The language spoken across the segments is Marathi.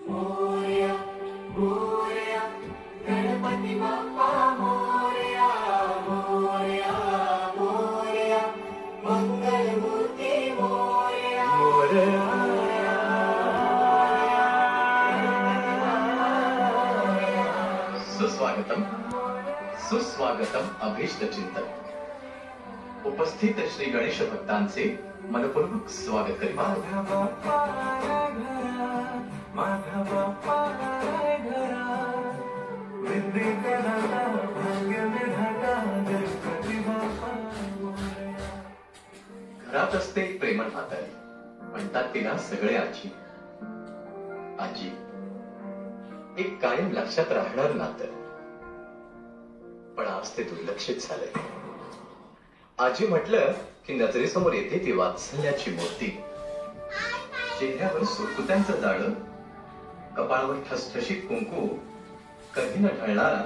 मोरया मोरया गणपती बाप्पा मोरया मोरया मोरया मंगलमूर्ती मोरया सुस्वागतम सुस्वागतम अभीष्ट चिंतन. उपस्थित श्री गणेश भक्तांचे मनपूर्वक स्वागत करीत घरात असते एक प्रेमळ म्हातारी, म्हणतात तिला सगळे आजी. आजी एक कायम लक्षात राहणार नातं, पण आज ते दुर्लक्षित झालंय. आजी म्हटलं की नजरेसमोर येते ती वात्सल्याची मूर्ती. चेहऱ्यावर सुरकुत्यांचं जाळं, कपाळावर ठसठशीत कुंकू, कधी न ढळणारा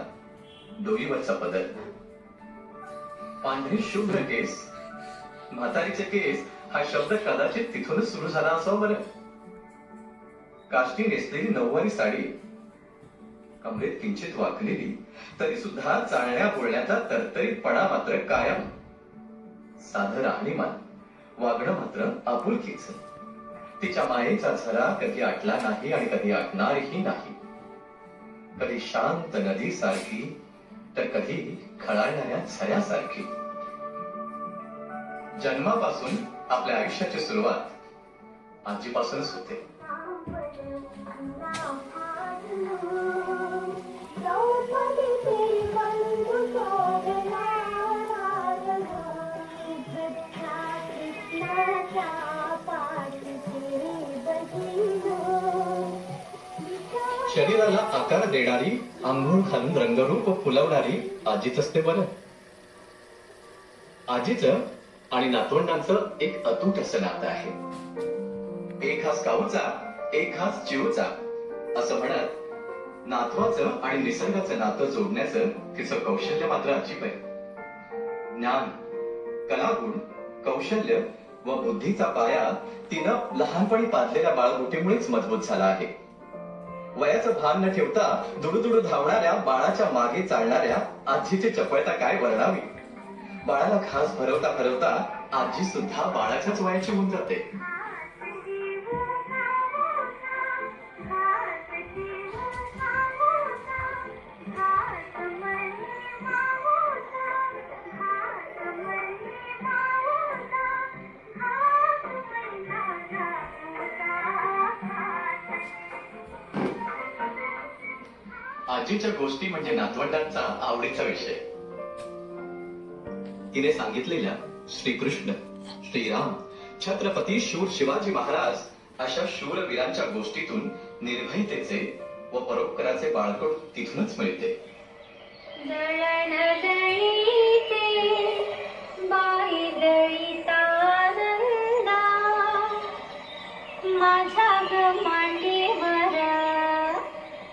डोईवरचा पदर, पांढरे शुभ्र केस. म्हातारीचे केस हा शब्द कदाचित तिथूनच सुरू झाला असावं बरं. काष्टी नेसलेली नऊवारी साडी, कमरेत किंचित वाकलेली तरी सुद्धा चालण्या बोलण्याचा तरतरीतपणा मात्र कायम. साधं राहणीमान, वागणं मात्र आपुलकीच. तिच्या मायेचा झरा कधी आटला नाही आणि कधी आटणारही नाही. कधी शांत नदी सारखी तर कधी खळाळणाऱ्या झऱ्यासारखी. जन्मापासून आपल्या आयुष्याची सुरुवात आजीपासूनच होते. शरीराला आकार देणारी, आंघोळ घालून रंगरूप फुलवणारी आजीच असते बरं. आजीचं आणि नातवंडांचं एक अतूट असं नातं आहे. एक हात काऊचा, एक हात चिवचा असं म्हणत नातवाचं आणि निसर्गाचं नातं जोडण्याचं तिचं कौशल्य मात्र अजीब आहे. ज्ञान, कलागुण, कौशल्य व बुद्धीचा पाया तिनं लहानपणी पाजलेल्या बाळगोटीमुळेच मजबूत झाला आहे. वयाचं भान न ठेवता दुडूदुडू धावणाऱ्या बाळाच्या मागे चालणाऱ्या आजीची चपळता काय वर्णावी. बाळाला घास भरवता भरवता आजी सुद्धा बाळाच्याच वयाची होऊन जाते. आजीच्या गोष्टी म्हणजे नातवंडांचा आवडीचा विषय. तिने सांगितलेल्या श्रीकृष्ण, श्रीराम, छत्रपती शूर शिवाजी महाराज अशा शूरवीरांच्या गोष्टीतून निर्भयतेचे व परोपकाराचे बाळकडू तिथूनच मिळते.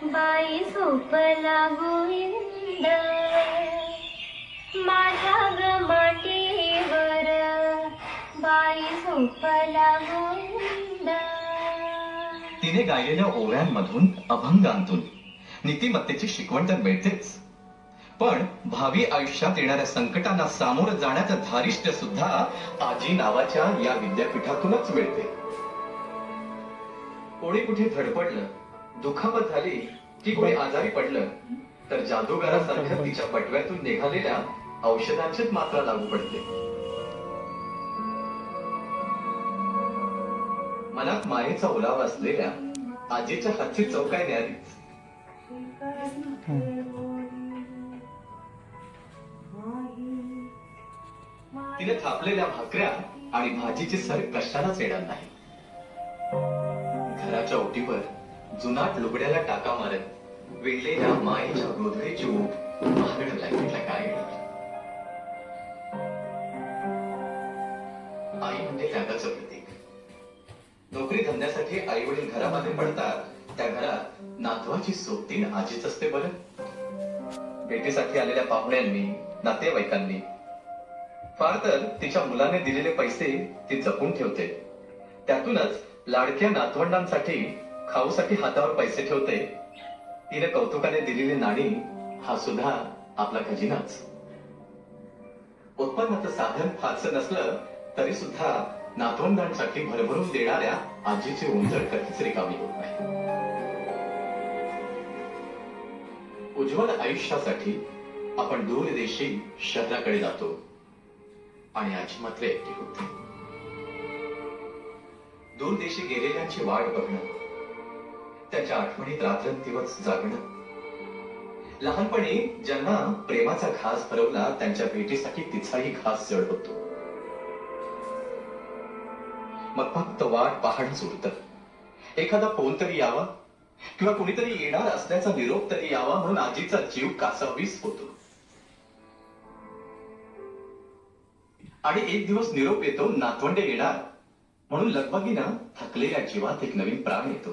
बाई सोपला गोविंद माझ्या ग माटीवर, बाई सोपला गोविंद. तिने गायलेल्या ओव्यांमधून, अभंगांतून नीतिमत्तेची शिकवण तर मिळतेच, पण भावी आयुष्यात येणाऱ्या संकटांना सामोरं जाण्याचं धारिष्ट्य सुद्धा आजी नावाच्या या विद्यापीठातूनच मिळते. कोणी कुठे धडपडलं, दुखापत झाली की कोणी आजारी पडलं तर जादूगारासारख्या तिच्या पटव्यातून निघालेल्या औषधांचीच मात्रा लागू पडते. मनात मायेचा ओलावा असलेल्या आजीच्या हातची चव काय न्यारीच. तिने थापलेल्या भाकऱ्या आणि भाजीची सर कशालाच येणार नाही. घराच्या ओटीवर जुनाट लुगड्याला टाका मारत विणलेल्या मायेच्या गोधडीची ऊब महागड्या ब्लँकेटला काय येणार. आई म्हणजे त्यागाचं प्रतीक. नोकरी धंद्यासाठी आई वडील घरामध्ये पडतात, त्या घरात नातवाची सोबतीन आजीच असते बरं. भेटीसाठी आलेल्या पाहुण्यांनी, नातेवाईकांनी, फार तर तिच्या मुलाने दिलेले पैसे ती जपून ठेवते. त्यातूनच लाडक्या नातवंडांसाठी खाऊसाठी हातावर पैसे ठेवते, तिने कौतुकाने दिलेली नाणी हा सुद्धा आपला खजिनाच. उत्पन्नाचं साधन फारसं नसलं तरी सुद्धा नातवंडांसाठी भरभरून देणाऱ्या आजीची उंजळ कधीच रिकामी होत नाही. उज्ज्वल आयुष्यासाठी आपण दूरदेशी शहराकडे जातो आणि आजी मात्र एकटी होते. दूरदेशी गेलेल्यांची वाट बघणं, त्यांच्या आठवणीत रात्रंदिवस जागणं, लहानपणी ज्यांना प्रेमाचा घास भरवला त्यांच्या भेटीसाठी तिचाही घास जड होतो. मग फक्त वाट पाहणंच उरतं. एखादा फोन तरी यावा किंवा कुणीतरी येणार असल्याचा निरोप तरी यावा म्हणून आजीचा जीव कासावीस होतो. आणि एक दिवस निरोप येतो, नातवंडे येणार म्हणून लगबगीनं थकलेल्या जीवात एक नवीन प्राण येतो.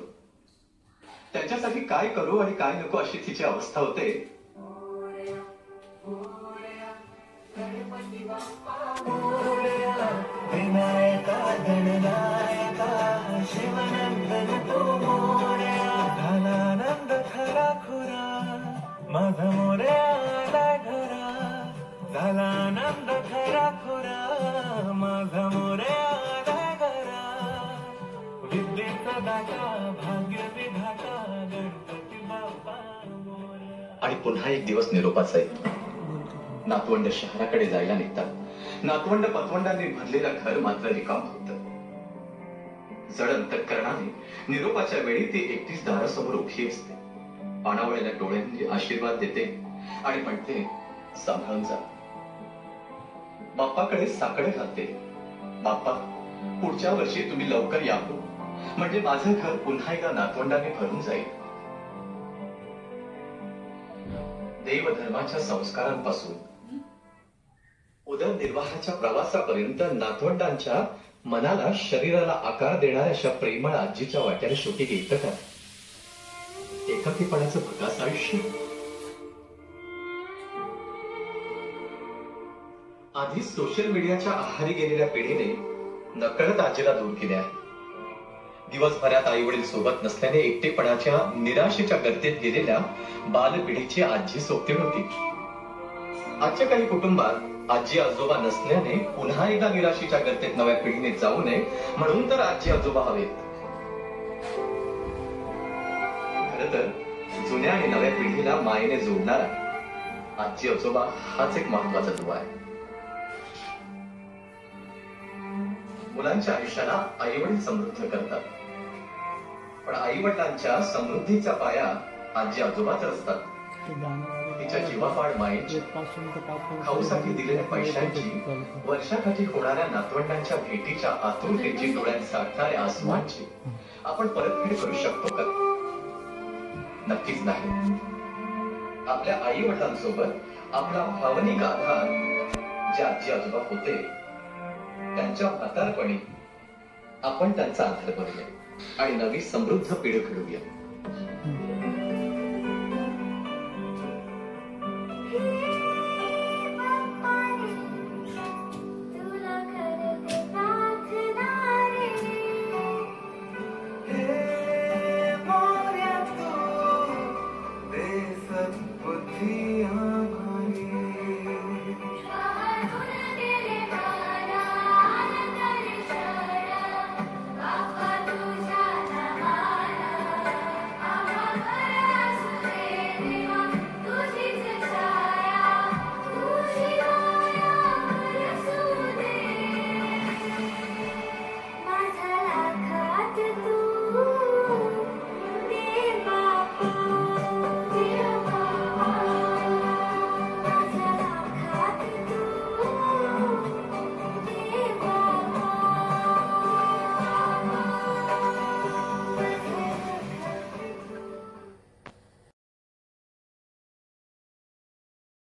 त्यांच्यासाठी काय करू आणि काय नको अशी तिची अवस्था होते. विनायका गणनायका शिवनंदन तो मोरया, झालानंद खरा खुरा माझा मोरया आला घरा, झालानंद खरा खुरा माझा मोरया आला घरा, विद्येचा दाता भाग्य विधाता गणपती बाप्पा मोरया. आणि पुन्हा एक दिवस निरोपाचा येतो. नातवंड शहराकडे जायला निघतात. नातवंड पतवंडांनी भरलेलं घर मात्र रिकाम होतं. जड अंतःकरणाने निरोपाच्या वेळी ती एकटीच दारासमोर उभी असते. पाणावळ्याला डोळ्यांनी आशीर्वाद देते आणि म्हणते, सांभाळून जा. बाप्पाकडे साकडे घालते. बाप्पा, पुढच्या वर्षी तुम्ही लवकर या हो, म्हणजे माझं घर पुन्हा एकदा नातवंडाने भरून जाईल. देवधर्माच्या संस्कारांपासून उदरनिर्वाहाच्या प्रवासापर्यंत नातवंडांच्या मनाला, शरीराला आकार देणाऱ्या अशा प्रेमळ आजीच्या वाट्याला शेवटी येतं का एकाकीपणाचं भकास आयुष्य? आधीच सोशल मीडियाच्या आहारी गेलेल्या पिढीने नकळत आजीला दूर केले आहे. दिवसभरात आई वडील सोबत नसल्याने एकटेपणाच्या निराशेच्या गर्दीत गेलेल्या बालपिढीची आजी सोबती होती. आजच्या काही कुटुंबात आजी आजोबा नसल्याने पुन्हा एकदा निराशेच्या गर्दीत नव्या पिढीने जाऊ नये म्हणून तर आजी आजोबा हवेत. खर तर जुन्या आणि नव्या पिढीला मायेने जोडणारा आजी आजोबा हाच एक महत्वाचा दुवा आहे. मुलांच्या आयुष्याला आई वडील समृद्ध करतात, पण आई वडिलांच्या समृद्धीचा पाया आजी आजोबाच असतात. तिच्या जीवापाड मायेची, खाऊसाठी दिलेल्या पैशांची, वर्षाकाठी होणाऱ्या नातवंडांच्या भेटीच्या आतुरतेची, डोळ्यात साठणाऱ्या आसमानची आपण परतफेड करू शकतो का? नक्कीच नाही. आपल्या आई वडिलांसोबत आपला भावनिक आधार जे आजी आजोबा होते त्यांच्या म्हातारपणी आपण त्यांचा आधार बनूया आणि नवी समृद्ध पिढी घडवूया.